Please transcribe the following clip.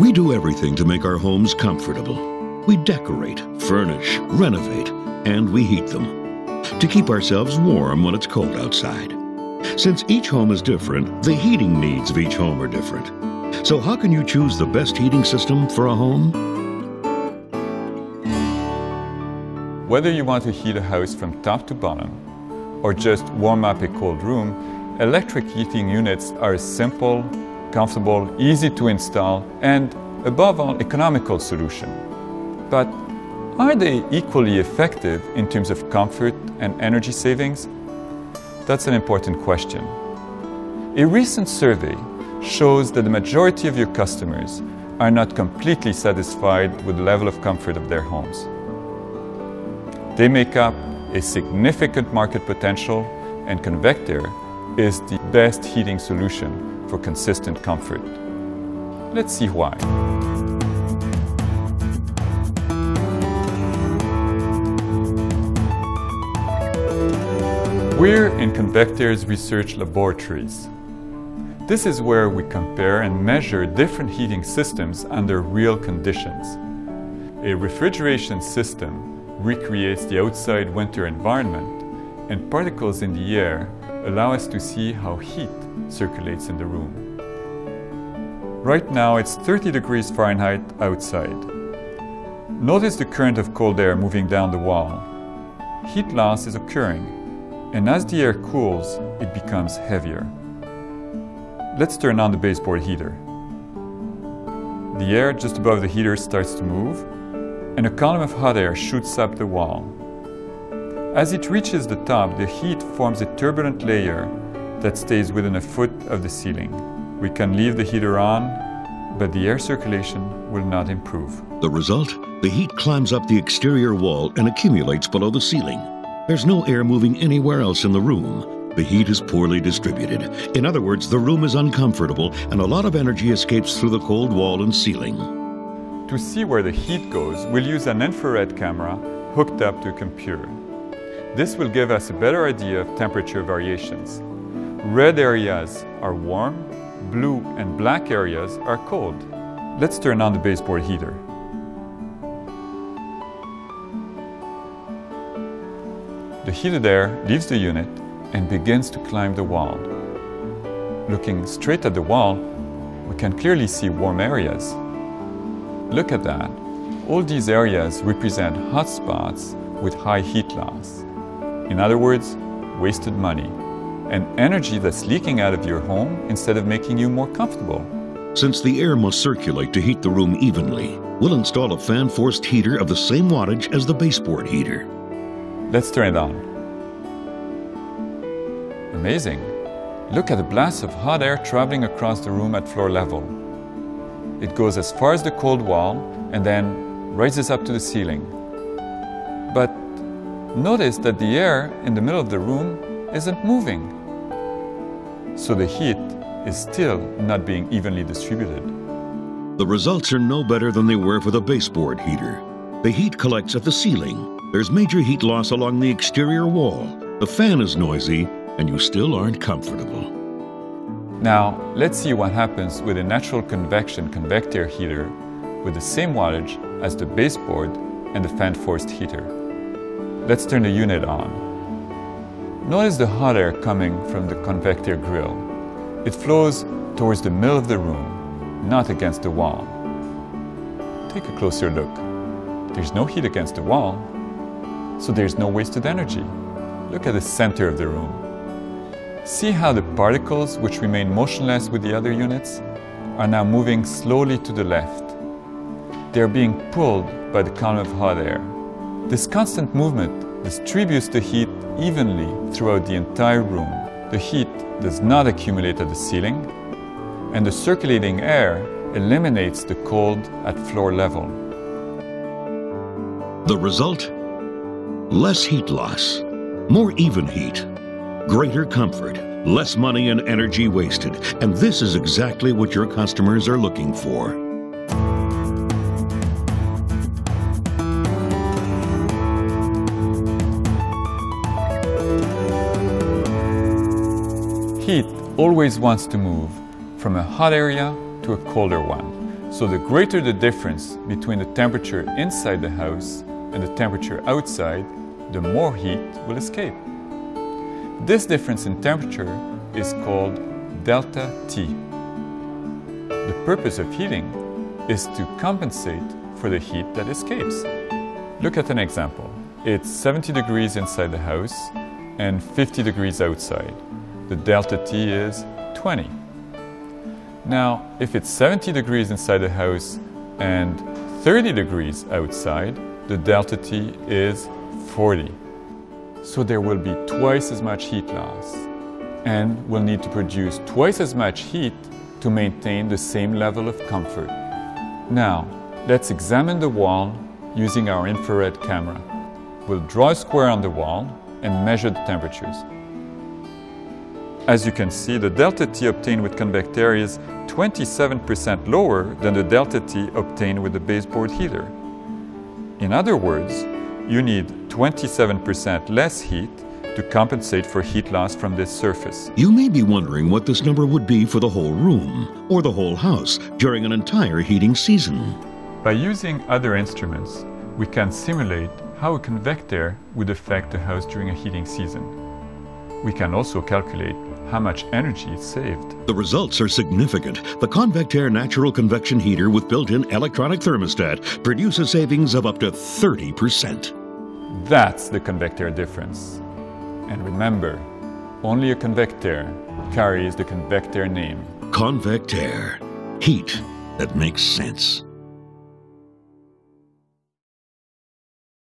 We do everything to make our homes comfortable. We decorate, furnish, renovate, and we heat them to keep ourselves warm when it's cold outside. Since each home is different, the heating needs of each home are different. So how can you choose the best heating system for a home? Whether you want to heat a house from top to bottom or just warm up a cold room, electric heating units are a simple, comfortable, easy to install, and above all, economical solution. But are they equally effective in terms of comfort and energy savings? That's an important question. A recent survey shows that the majority of your customers are not completely satisfied with the level of comfort of their homes. They make up a significant market potential, and Convectair is the best heating solution for consistent comfort. Let's see why. We're in Convectair's research laboratories. This is where we compare and measure different heating systems under real conditions. A refrigeration system recreates the outside winter environment, and particles in the air allow us to see how heat circulates in the room. Right now it's 30 degrees Fahrenheit outside. Notice the current of cold air moving down the wall. Heat loss is occurring, and as the air cools, it becomes heavier. Let's turn on the baseboard heater. The air just above the heater starts to move, and a column of hot air shoots up the wall. As it reaches the top, the heat forms a turbulent layer that stays within a foot of the ceiling. We can leave the heater on, but the air circulation will not improve. The result? The heat climbs up the exterior wall and accumulates below the ceiling. There's no air moving anywhere else in the room. The heat is poorly distributed. In other words, the room is uncomfortable and a lot of energy escapes through the cold wall and ceiling. To see where the heat goes, we'll use an infrared camera hooked up to a computer. This will give us a better idea of temperature variations. Red areas are warm, blue and black areas are cold. Let's turn on the baseboard heater. The heated air leaves the unit and begins to climb the wall. Looking straight at the wall, we can clearly see warm areas. Look at that. All these areas represent hot spots with high heat loss. In other words, wasted money and energy that's leaking out of your home instead of making you more comfortable. Since the air must circulate to heat the room evenly, we'll install a fan-forced heater of the same wattage as the baseboard heater. Let's turn it on. Amazing. Look at the blasts of hot air traveling across the room at floor level. It goes as far as the cold wall and then rises up to the ceiling. But notice that the air in the middle of the room isn't moving. So the heat is still not being evenly distributed. The results are no better than they were for the baseboard heater. The heat collects at the ceiling. There's major heat loss along the exterior wall. The fan is noisy, and you still aren't comfortable. Now, let's see what happens with a natural convection Convectair heater with the same wattage as the baseboard and the fan-forced heater. Let's turn the unit on. Notice the hot air coming from the Convectair grill. It flows towards the middle of the room, not against the wall. Take a closer look. There's no heat against the wall, so there's no wasted energy. Look at the center of the room. See how the particles, which remain motionless with the other units, are now moving slowly to the left. They are being pulled by the column of hot air. This constant movement distributes the heat evenly throughout the entire room. The heat does not accumulate at the ceiling, and the circulating air eliminates the cold at floor level. The result? Less heat loss, more even heat, greater comfort, less money and energy wasted. And this is exactly what your customers are looking for. Heat always wants to move from a hot area to a colder one. So the greater the difference between the temperature inside the house and the temperature outside, the more heat will escape. This difference in temperature is called delta T. The purpose of heating is to compensate for the heat that escapes. Look at an example. It's 70 degrees inside the house and 50 degrees outside. The delta T is 20. Now, if it's 70 degrees inside the house and 30 degrees outside, the delta T is 40. So there will be twice as much heat loss, and we'll need to produce twice as much heat to maintain the same level of comfort. Now, let's examine the wall using our infrared camera. We'll draw a square on the wall and measure the temperatures. As you can see, the delta T obtained with Convectair is 27% lower than the delta T obtained with the baseboard heater. In other words, you need 27% less heat to compensate for heat loss from this surface. You may be wondering what this number would be for the whole room or the whole house during an entire heating season. By using other instruments, we can simulate how a Convectair would affect the house during a heating season. We can also calculate how much energy is saved. The results are significant. The Convectair natural convection heater with built-in electronic thermostat produces savings of up to 30%. That's the Convectair difference. And remember, only a Convectair carries the Convectair name. Convectair. Heat that makes sense.